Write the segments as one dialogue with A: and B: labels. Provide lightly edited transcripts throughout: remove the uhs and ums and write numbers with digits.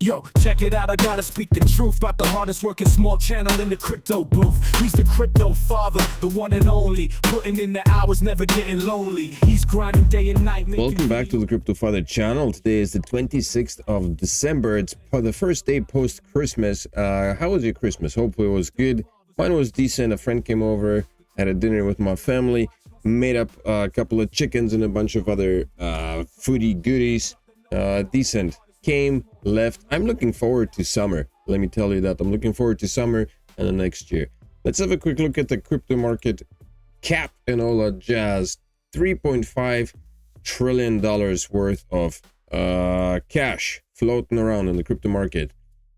A: Yo, check it out, I gotta speak the truth about the hardest working small channel in the crypto booth. He's the crypto father, the one and only, putting in the hours, never getting lonely. He's grinding day and night.
B: Welcome back to the Crypto Father channel. Today is the 26th of December. It's the first day post-Christmas. How was your Christmas? Hopefully it was good. Mine was decent. A friend came over, had a dinner with my family, made up a couple of chickens and a bunch of other foodie goodies. Decent. Came, left. I'm looking forward to summer. Let me tell you that. I'm looking forward to summer and the next year. Let's have a quick look at the crypto market cap and all that jazz. $3.5 trillion worth of cash floating around in the crypto market.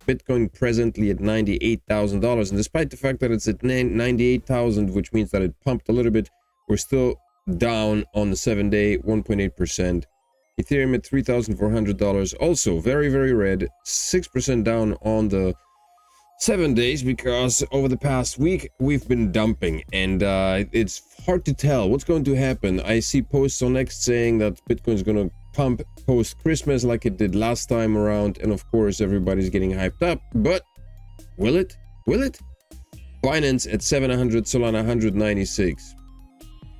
B: Bitcoin presently at $98,000, and despite the fact that it's at 98,000, which means that it pumped a little bit, we're still down on the 7-day, 1.8%. Ethereum at $3,400, also very, very red, 6% down on the 7 days, because over the past week we've been dumping, and it's hard to tell what's going to happen. I see posts on X saying that Bitcoin is going to pump post-Christmas like it did last time around, and of course everybody's getting hyped up, but will it? Will it? Binance at 700, Solana 196,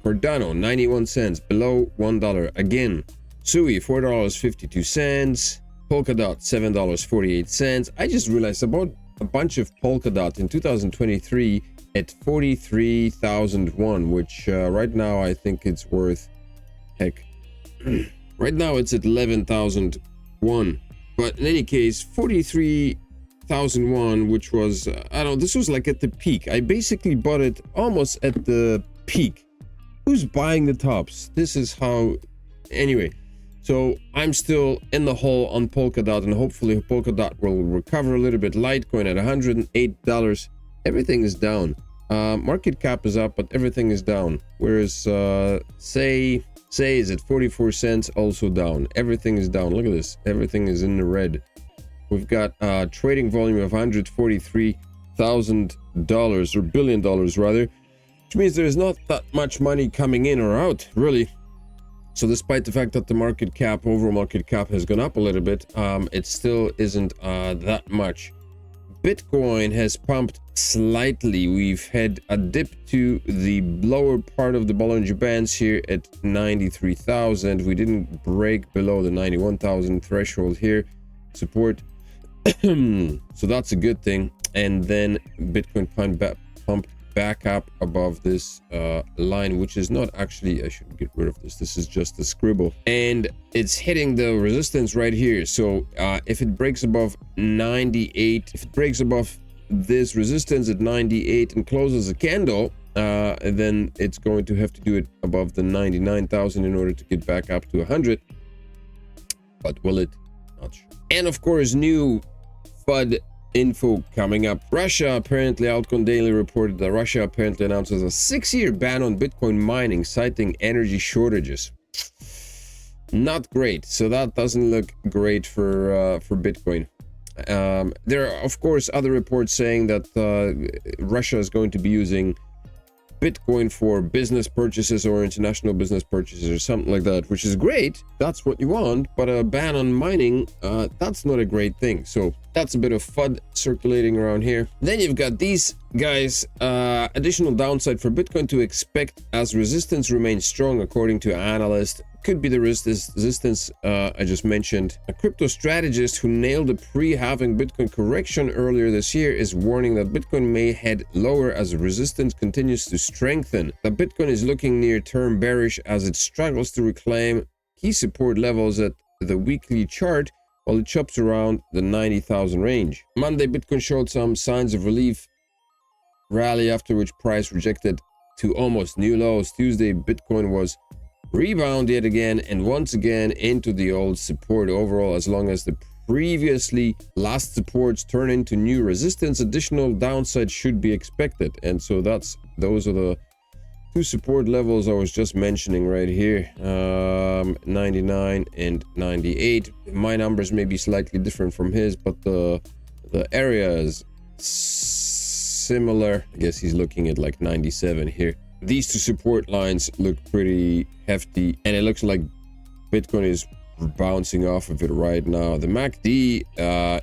B: Cardano 91 cents, below $1 again. Sui $4.52, Polkadot $7.48. I just realized about a bunch of Polkadot in 2023 at 43,001, which right now I think it's worth, heck, right now it's at 11,001. But in any case, 43,001, which was, I don't know, this was like at the peak. I basically bought it almost at the peak. Who's buying the tops? This is how, anyway. So I'm still in the hole on Polkadot, and hopefully Polkadot will recover a little bit. Litecoin at $108. Everything is down. Market cap is up, but everything is down. Whereas say is at 44 cents, also down. Everything is down. Look at this. Everything is in the red. We've got trading volume of $143,000 or billion rather, which means there's not that much money coming in or out, really. So despite the fact that the market cap, overall market cap, has gone up a little bit, it still isn't that much. Bitcoin has pumped slightly. We've had a dip to the lower part of the Bollinger Bands here at 93,000. We didn't break below the 91,000 threshold here. Support. So that's a good thing. And then Bitcoin pumped back up above this line, which is not actually, I should get rid of this, this is just a scribble, and it's hitting the resistance right here. So if it breaks above 98, if it breaks above this resistance at 98 and closes a candle, then it's going to have to do it above the 99,000 in order to get back up to 100. But will it? Not sure. And of course, new FUD info coming up. Russia apparently, Altcoin Daily reported that Russia apparently announces a 6-year ban on Bitcoin mining, citing energy shortages. Not great. So that doesn't look great for Bitcoin. There are of course other reports saying that Russia is going to be using Bitcoin for business purchases or international business purchases or something like that, which is great. That's what you want. But a ban on mining, that's not a great thing. So that's a bit of FUD circulating around here. Then you've got these guys, additional downside for Bitcoin to expect as resistance remains strong, according to analysts. Could be the resistance I just mentioned. A crypto strategist who nailed a pre-halving Bitcoin correction earlier this year is warning that Bitcoin may head lower as resistance continues to strengthen. The Bitcoin is looking near-term bearish as it struggles to reclaim key support levels at the weekly chart while it chops around the 90,000 range. Monday, Bitcoin showed some signs of relief rally, after which price rejected to almost new lows. Tuesday, Bitcoin was rebound yet again and once again into the old support. Overall, as long as the previously last supports turn into new resistance, additional downside should be expected. And so those are the two support levels I was just mentioning right here, 99 and 98. My numbers may be slightly different from his, but the area is similar. I guess he's looking at like 97 here. These two support lines look pretty hefty, and it looks like Bitcoin is bouncing off of it right now. The MACD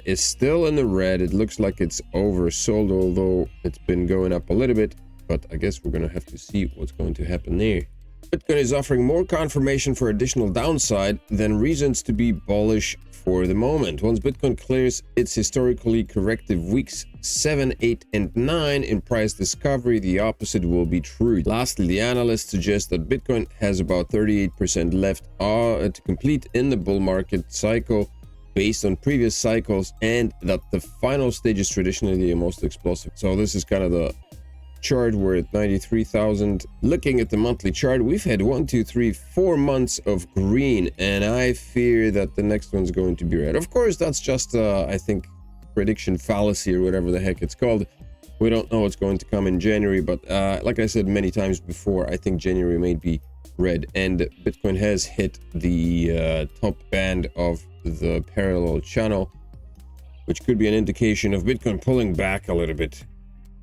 B: is still in the red. It looks like it's oversold, although it's been going up a little bit, but I guess we're gonna have to see what's going to happen there. Bitcoin is offering more confirmation for additional downside than reasons to be bullish for the moment. Once Bitcoin clears its historically corrective weeks 7, 8, and 9 in price discovery, the opposite will be true. Lastly, the analysts suggest that Bitcoin has about 38% left to complete in the bull market cycle based on previous cycles, and that the final stage is traditionally the most explosive. So this is kind of the chart. We're at 93,000. Looking at the monthly chart, we've had 1, 2, 3, 4 months of green, and I fear that the next one's going to be red. Of course, that's just I think prediction fallacy or whatever the heck it's called. We don't know what's going to come in January, but like I said many times before, I think January may be red, and Bitcoin has hit the top band of the parallel channel, which could be an indication of Bitcoin pulling back a little bit,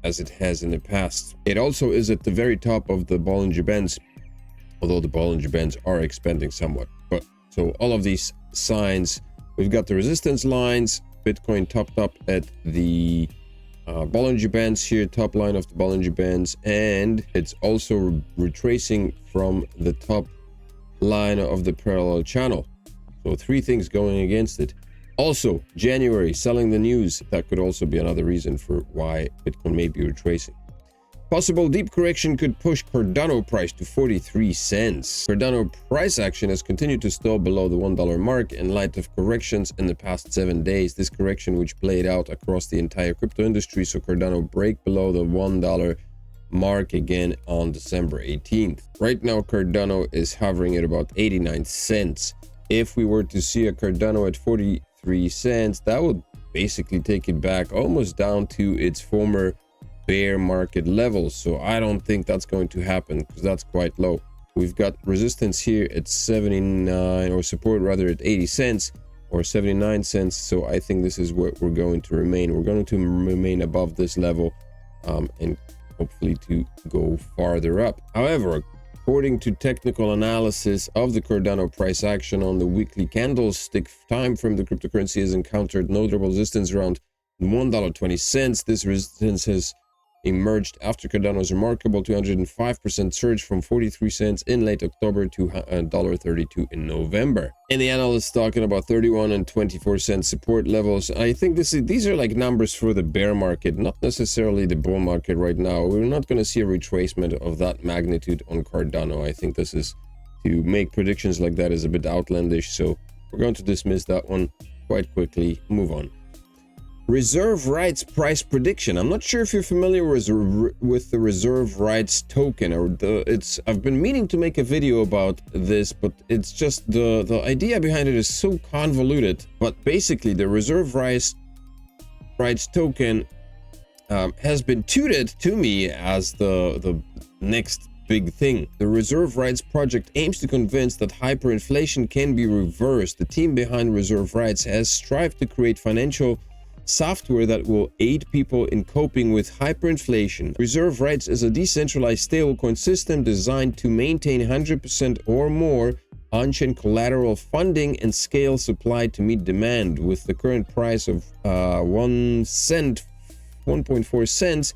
B: as it has in the past. It also is at the very top of the Bollinger Bands, although the Bollinger Bands are expanding somewhat. But so all of these signs, we've got the resistance lines. Bitcoin topped up at the Bollinger Bands here, top line of the Bollinger Bands, and it's also retracing from the top line of the parallel channel. So 3 things going against it. Also, January, selling the news. That could also be another reason for why Bitcoin may be retracing. Possible deep correction could push Cardano price to 43 cents. Cardano price action has continued to stall below the $1 mark in light of corrections in the past 7 days. This correction, which played out across the entire crypto industry, saw Cardano break below the $1 mark again on December 18th. Right now, Cardano is hovering at about 89 cents. If we were to see a Cardano at 43 cents, that would basically take it back almost down to its former bear market levels. So I don't think that's going to happen, because that's quite low. We've got resistance here at 79, or support rather at 80 cents or 79 cents. So I think this is where we're going to remain. We're going to remain above this level and hopefully to go farther up. However, according to technical analysis of the Cardano price action on the weekly candlestick time frame, the cryptocurrency has encountered notable resistance around $1.20. This resistance has emerged after Cardano's remarkable 205% surge from 43 cents in late October to $1.32 in November. And the analysts talking about 31 and 24 cent support levels. I think these are like numbers for the bear market, not necessarily the bull market right now. We're not going to see a retracement of that magnitude on Cardano. I think this is, to make predictions like that is a bit outlandish, so we're going to dismiss that one quite quickly. Move on. Reserve rights price prediction. I'm not sure if you're familiar with the reserve rights token, or I've been meaning to make a video about this, but it's just the idea behind it is so convoluted. But basically, the reserve rights token has been touted to me as the next big thing. The Reserve Rights project aims to convince that hyperinflation can be reversed. The team behind Reserve Rights has strived to create financial software that will aid people in coping with hyperinflation. Reserve Rights is a decentralized stablecoin system designed to maintain 100% or more on-chain collateral funding and scale supply to meet demand. With the current price of 1.4 cents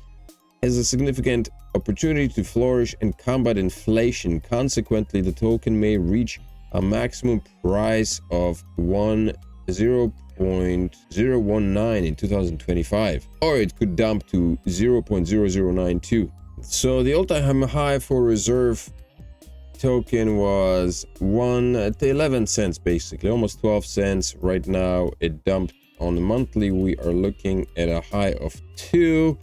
B: has a significant opportunity to flourish and combat inflation. Consequently, the token may reach a maximum price of 0.019 in 2025, or it could dump to 0.0092. So the all-time high for reserve token was 11 cents, basically almost 12 cents. Right now it dumped. On the monthly we are looking at a high of 2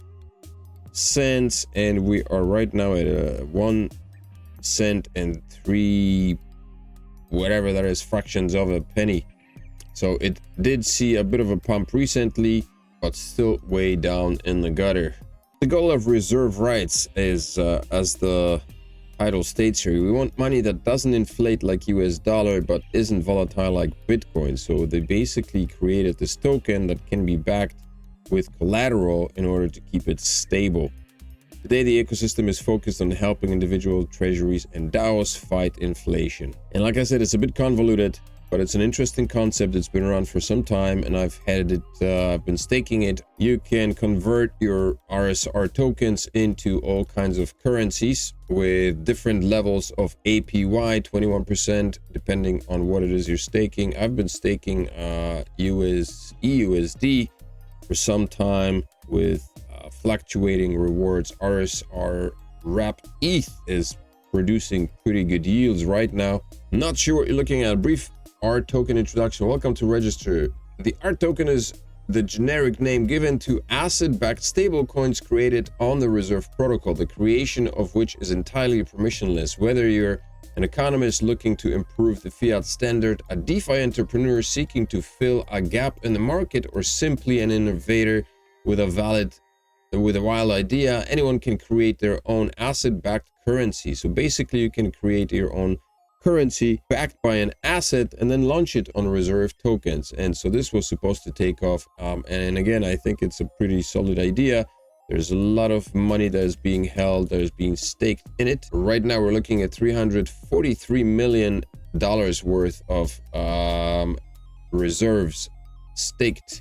B: cents, and we are right now at 1 cent and 3 whatever that is fractions of a penny. So it did see a bit of a pump recently, but still way down in the gutter. The goal of Reserve Rights is, as the title states here, we want money that doesn't inflate like US dollar, but isn't volatile like Bitcoin. So they basically created this token that can be backed with collateral in order to keep it stable. Today, the ecosystem is focused on helping individual treasuries and DAOs fight inflation. And like I said, it's a bit convoluted. but it's an interesting concept. It's been around for some time, and I've had it, I've been staking it. You can convert your RSR tokens into all kinds of currencies with different levels of APY, 21%, depending on what it is you're staking. I've been staking EUSD for some time with fluctuating rewards. RSR wrapped ETH is producing pretty good yields right now. Not sure what you're looking at. Brief ART token introduction. Welcome to register. The ART token is the generic name given to asset-backed stablecoins created on the Reserve protocol, the creation of which is entirely permissionless. Whether you're an economist looking to improve the fiat standard, a DeFi entrepreneur seeking to fill a gap in the market, or simply an innovator with a wild idea, anyone can create their own asset-backed currency. So basically, you can create your own currency backed by an asset and then launch it on Reserve tokens. And so this was supposed to take off. And again, I think it's a pretty solid idea. There's a lot of money that is being held, that is being staked in it. Right now, we're looking at $343 million worth of reserves staked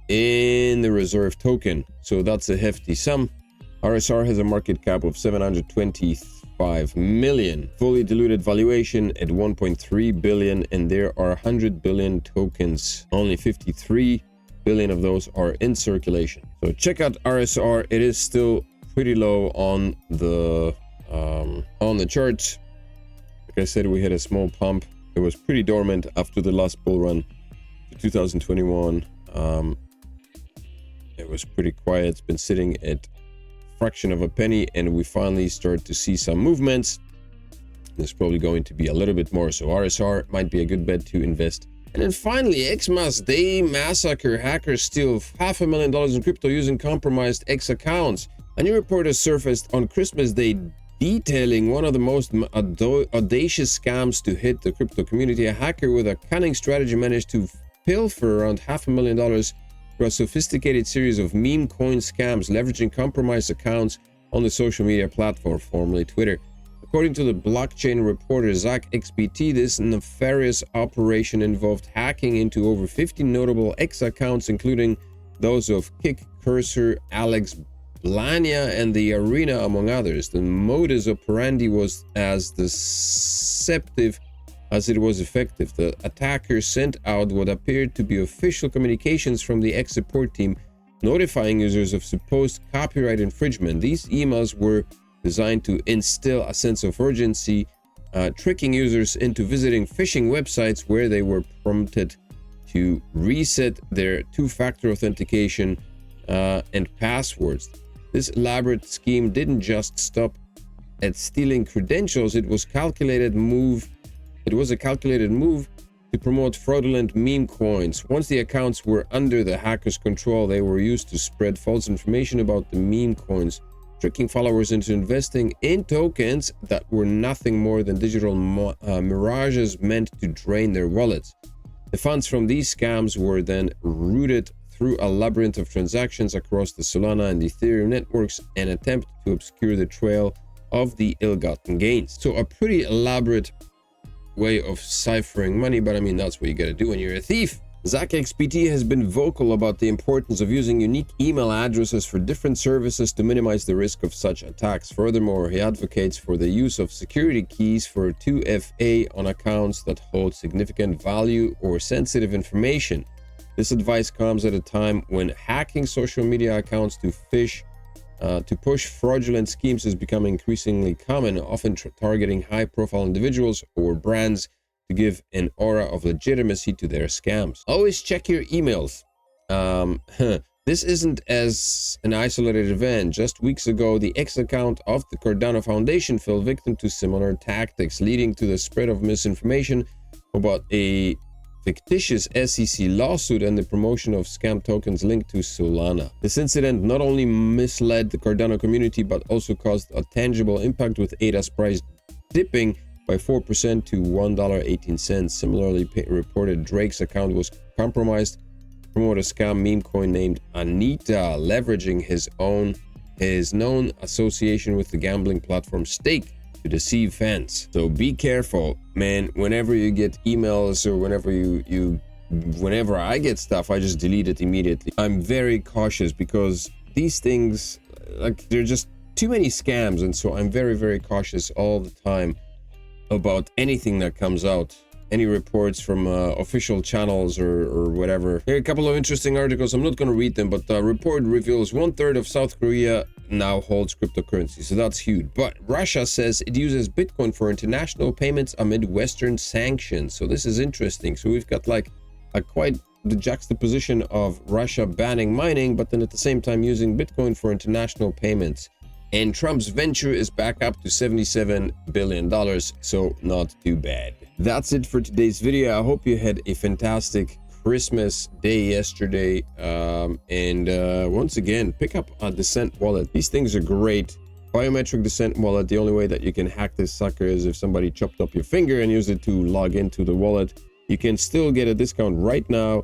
B: in the Reserve token. So that's a hefty sum. RSR has a market cap of 725 million, fully diluted valuation at 1.3 billion, and there are 100 billion tokens. Only 53 billion of those are in circulation. So check out RSR. It is still pretty low on the charts. Like I said, we had a small pump. It was pretty dormant after the last bull run to 2021. It was pretty quiet. It's been sitting at fraction of a penny, and we finally start to see some movements. There's probably going to be a little bit more, so RSR might be a good bet to invest. And then finally, Xmas Day Massacre. Hackers steal $500,000 in crypto using compromised X accounts. A new report has surfaced on Christmas Day detailing one of the most audacious scams to hit the crypto community. A hacker with a cunning strategy managed to pilfer around $500,000 through a sophisticated series of meme coin scams, leveraging compromised accounts on the social media platform, formerly Twitter. According to the blockchain reporter CFXT, this nefarious operation involved hacking into over 50 notable X accounts, including those of Kick, Cursor, Alex Blania, and the Arena, among others. The modus operandi was as deceptive as it was effective. The attacker sent out what appeared to be official communications from the X support team, notifying users of supposed copyright infringement. These emails were designed to instill a sense of urgency, tricking users into visiting phishing websites where they were prompted to reset their two-factor authentication and passwords. This elaborate scheme didn't just stop at stealing credentials. It was a calculated move to promote fraudulent meme coins. Once the accounts were under the hackers' control, they were used to spread false information about the meme coins, tricking followers into investing in tokens that were nothing more than digital mirages meant to drain their wallets. The funds from these scams were then routed through a labyrinth of transactions across the Solana and Ethereum networks in an attempt to obscure the trail of the ill-gotten gains. So a pretty elaborate way of ciphering money, but I mean, that's what you gotta do when you're a thief. CFXT has been vocal about the importance of using unique email addresses for different services to minimize the risk of such attacks. Furthermore, he advocates for the use of security keys for 2FA on accounts that hold significant value or sensitive information. This advice comes at a time when hacking social media accounts to push fraudulent schemes is becoming increasingly common, often targeting high-profile individuals or brands to give an aura of legitimacy to their scams. Always check your emails. This isn't as an isolated event. Just weeks ago, the X account of the Cardano Foundation fell victim to similar tactics, leading to the spread of misinformation about a fictitious SEC lawsuit and the promotion of scam tokens linked to Solana. This incident not only misled the Cardano community, but also caused a tangible impact, with ADA's price dipping by 4% to $1.18. Similarly reported, Drake's account was compromised to promote a scam meme coin named Anita, leveraging his known association with the gambling platform Stake. to deceive fans. So be careful, man. Whenever you get emails or whenever I get stuff, I just delete it immediately. I'm very cautious because these things, like, they're just too many scams, and so I'm very, very cautious all the time about anything that comes out, any reports from official channels or whatever. Here are a couple of interesting articles. I'm not going to read them, but the report reveals 1/3 of South Korea now holds cryptocurrency, so that's huge. But Russia says it uses Bitcoin for international payments amid Western sanctions. So this is interesting. So we've got like quite the juxtaposition of Russia banning mining, but then at the same time using Bitcoin for international payments. And Trump's venture is back up to $77 billion, so not too bad. That's it for today's video. I hope you had a fantastic Christmas day yesterday. Once again, pick up a Descent wallet. These things are great. Biometric Descent wallet, the only way that you can hack this sucker is if somebody chopped up your finger and used it to log into the wallet. You can still get a discount right now,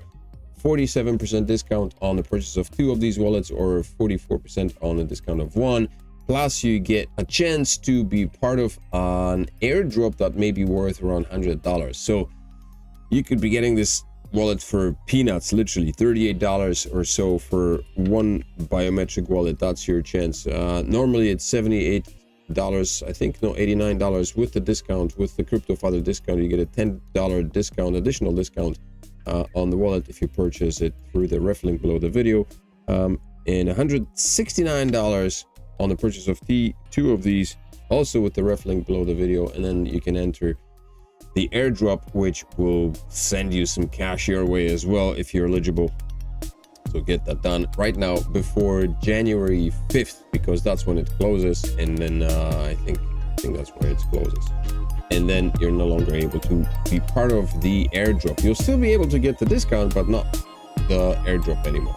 B: 47% discount on the purchase of 2 of these wallets, or 44% on the discount of 1. Plus, you get a chance to be part of an airdrop that may be worth around $100. So you could be getting this wallet for peanuts, literally $38 or so for 1 biometric wallet. That's your chance. Normally it's $78, I think, no, $89 with the discount. With the Crypto Father discount, you get a $10 discount, additional discount on the wallet if you purchase it through the ref link below the video, and $169 on the purchase of 2 of these, also with the ref link below the video. And then you can enter the airdrop, which will send you some cash your way as well if you're eligible. So get that done right now before January 5th, because that's when it closes. And then I think that's where it closes. And then you're no longer able to be part of the airdrop. You'll still be able to get the discount, but not the airdrop anymore.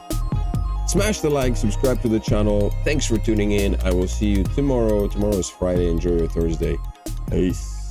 B: Smash the like, subscribe to the channel. Thanks for tuning in. I will see you tomorrow. Tomorrow is Friday. Enjoy your Thursday. Peace.